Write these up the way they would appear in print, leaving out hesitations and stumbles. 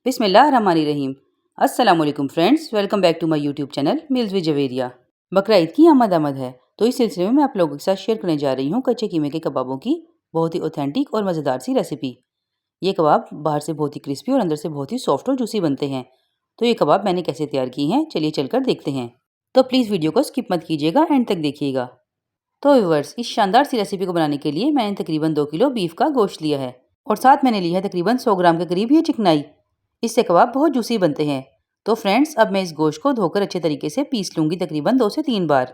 बिस्मिल्लाहिर्रहमानिर्रहीम। अस्सलामुअलैकुम friends, welcome back to my YouTube channel meals with Javeria. Bakra Eid की आमद है, तो इस सिलसिले में मैं आप लोगों के साथ शेयर करने जा रही हूँ कच्चे कीमे के कबाबों की बहुत ही ऑथेंटिक और मज़ेदार सी रेसिपी। ये कबाब बाहर से बहुत ही क्रिस्पी और अंदर से बहुत ही सॉफ्ट और जूसी बनते हैं। तो ये कबाब मैंने कैसे तैयार किए हैं, चलिए चलकर देखते हैं। तो प्लीज़ वीडियो को स्किप मत कीजिएगा, एंड तक देखिएगा। तो व्यूअर्स, इस शानदार सी रेसिपी को बनाने के लिए मैंने तकरीबन 2 किलो बीफ का गोश्त लिया है और साथ मैंने लिया है तकरीबन 100 ग्राम के करीब ये चिकनाई। इससे कबाब बहुत जूसी बनते हैं। तो फ्रेंड्स, अब मैं इस गोश्त को धोकर अच्छे तरीके से पीस लूँगी तकरीबन 2 से 3 बार।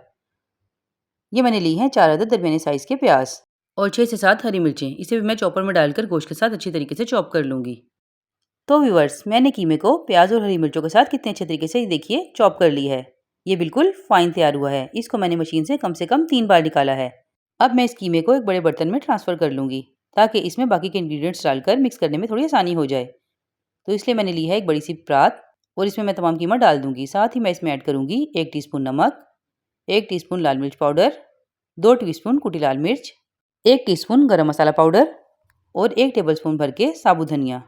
ये मैंने ली हैं 4 अदद दरमियाने साइज़ के प्याज और 6 से 7 हरी मिर्चें। इसे भी मैं चॉपर में डालकर गोश्त के साथ अच्छी तरीके से चॉप कर लूँगी। तो व्यूअर्स, मैंने कीमे को प्याज और हरी मिर्चों के साथ कितने अच्छे तरीके से देखिए चॉप कर ली है। ये बिल्कुल फाइन तैयार हुआ है। इसको मैंने मशीन से कम 3 बार निकाला है। अब मैं इस कीमे को एक बड़े बर्तन में ट्रांसफ़र कर लूँगी ताकि इसमें बाकी के इंग्रेडिएंट्स डालकर मिक्स करने में थोड़ी आसानी हो जाए। तो इसलिए मैंने ली है एक बड़ी सी परात और इसमें मैं तमाम कीमा डाल दूँगी। साथ ही मैं इसमें ऐड करूँगी 1 टीस्पून नमक, 1 टीस्पून लाल मिर्च पाउडर, 2 टीस्पून कुटी लाल मिर्च, 1 टीस्पून गरम मसाला पाउडर और 1 टेबलस्पून भर के साबुत धनिया।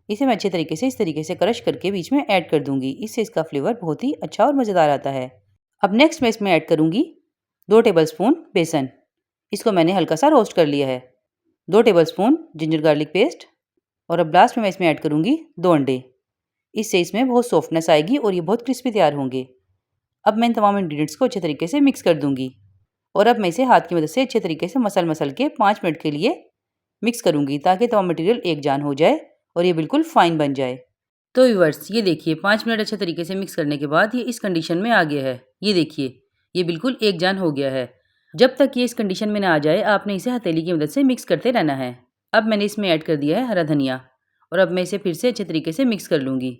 इसे मैं अच्छे तरीके से इस तरीके से क्रश करके बीच में ऐड कर दूँगी। इससे इसका फ्लेवर बहुत ही अच्छा और मज़ेदार आता है। अब नेक्स्ट मैं इसमें ऐड करूँगी 2 टेबलस्पून बेसन। इसको मैंने हल्का सा रोस्ट कर लिया है। 2 टेबलस्पून जिंजर गार्लिक पेस्ट और अब लास्ट में मैं इसमें ऐड करूँगी 2 अंडे। इससे इसमें बहुत सॉफ्टनेस आएगी और ये बहुत क्रिस्पी तैयार होंगे। अब मैं इन तमाम इंग्रेडिएंट्स को अच्छे तरीके से मिक्स कर दूँगी और अब मैं इसे हाथ की मदद से अच्छे तरीके से मसल के 5 मिनट के लिए मिक्स करूँगी ताकि तमाम मटेरियल एक जान हो जाए और ये बिल्कुल फाइन बन जाए। तो व्यूअर्स, ये देखिए 5 मिनट अच्छे तरीके से मिक्स करने के बाद ये इस कंडीशन में आ गया है। ये देखिए, ये बिल्कुल एक जान हो गया है। जब तक ये इस कंडीशन में ना आ जाए, आपने इसे हथेली की मदद से मिक्स करते रहना है। अब मैंने इसमें ऐड कर दिया है हरा धनिया और अब मैं इसे फिर से अच्छे तरीके से मिक्स कर लूँगी।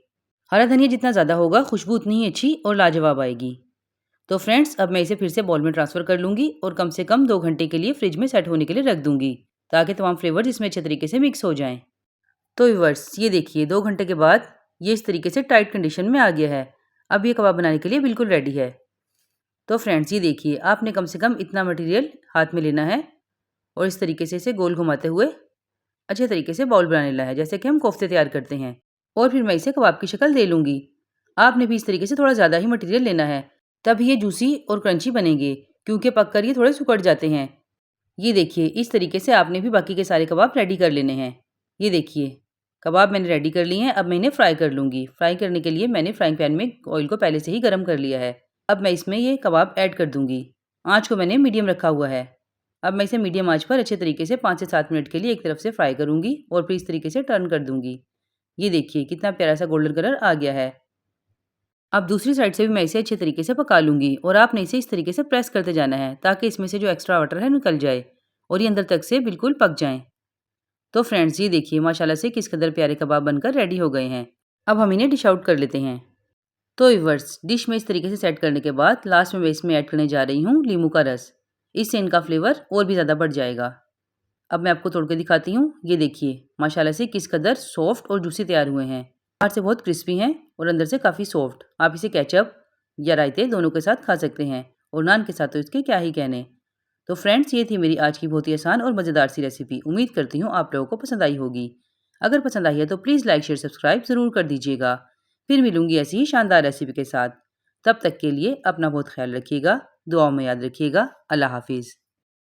हरा धनिया जितना ज़्यादा होगा, खुशबू उतनी ही अच्छी और लाजवाब आएगी। तो फ्रेंड्स, अब मैं इसे फिर से बाउल में ट्रांसफ़र कर लूँगी और कम से कम 2 घंटे के लिए फ्रिज में सेट होने के लिए रख दूँगी ताकि तमाम फ्लेवर्स इसमें अच्छे तरीके से मिक्स हो जाएँ। तो व्यूअर्स, ये देखिए 2 घंटे के बाद ये इस तरीके से टाइट कंडीशन में आ गया है। अब ये कबाब बनाने के लिए बिल्कुल रेडी है। तो फ्रेंड्स, ये देखिए आपने कम से कम इतना मटेरियल हाथ में लेना है और इस तरीके से इसे गोल घुमाते हुए अच्छे तरीके से बाउल बना लेना है, जैसे कि हम कोफ्ते तैयार करते हैं। और फिर मैं इसे कबाब की शक्ल दे लूँगी। आपने भी इस तरीके से थोड़ा ज़्यादा ही मटेरियल लेना है, तब ये जूसी और क्रंची बनेंगे, क्योंकि पककर ये थोड़े सिकुड़ जाते हैं। ये देखिए इस तरीके से आपने भी बाकी के सारे कबाब रेडी कर लेने हैं। ये देखिए कबाब मैंने रेडी कर लिए हैं। अब मैं इन्हें फ्राई कर लूँगी। फ्राई करने के लिए मैंने फ्राइंग पैन में ऑयल को पहले से ही गर्म कर लिया है। अब मैं इसमें ये कबाब ऐड कर दूँगी। आँच को मैंने मीडियम रखा हुआ है। अब मैं इसे मीडियम आँच पर अच्छे तरीके से 5 से 7 मिनट के लिए एक तरफ से फ्राई करूँगी और फिर इस तरीके से टर्न कर दूँगी। ये देखिए कितना प्यारा सा गोल्डन कलर आ गया है। अब दूसरी साइड से भी मैं इसे अच्छे तरीके से पका लूँगी और आपने इसे इस तरीके से प्रेस करते जाना है ताकि इसमें से जो एक्स्ट्रा वाटर है निकल जाए और ये अंदर तक से बिल्कुल पक जाएँ। तो फ्रेंड्स, ये देखिए माशाल्लाह से किस कदर प्यारे कबाब बनकर रेडी हो गए हैं। अब हम इन्हें डिश आउट कर लेते हैं। तो व्यूअर्स, डिश में इस तरीके से सेट करने के बाद लास्ट में मैं इसमें ऐड करने जा रही हूँ नींबू का रस। इससे इनका फ्लेवर और भी ज़्यादा बढ़ जाएगा। अब मैं आपको तोड़ के दिखाती हूँ। ये देखिए माशाल्लाह से किस कदर सॉफ्ट और जूसी तैयार हुए हैं। बाहर से बहुत क्रिस्पी हैं और अंदर से काफ़ी सॉफ्ट। आप इसे केचप या रायते दोनों के साथ खा सकते हैं और नान के साथ तो इसके क्या ही कहने। तो फ्रेंड्स, ये थी मेरी आज की बहुत ही आसान और मज़ेदार सी रेसिपी। उम्मीद करती हूँ आप लोगों को पसंद आई होगी। अगर पसंद आई है तो प्लीज़ लाइक शेयर सब्सक्राइब ज़रूर कर दीजिएगा। फिर मिलूंगी ऐसी ही शानदार रेसिपी के साथ। तब तक के लिए अपना बहुत ख्याल रखिएगा, दुआओं में याद रखिएगा। अल्लाह हाफिज़।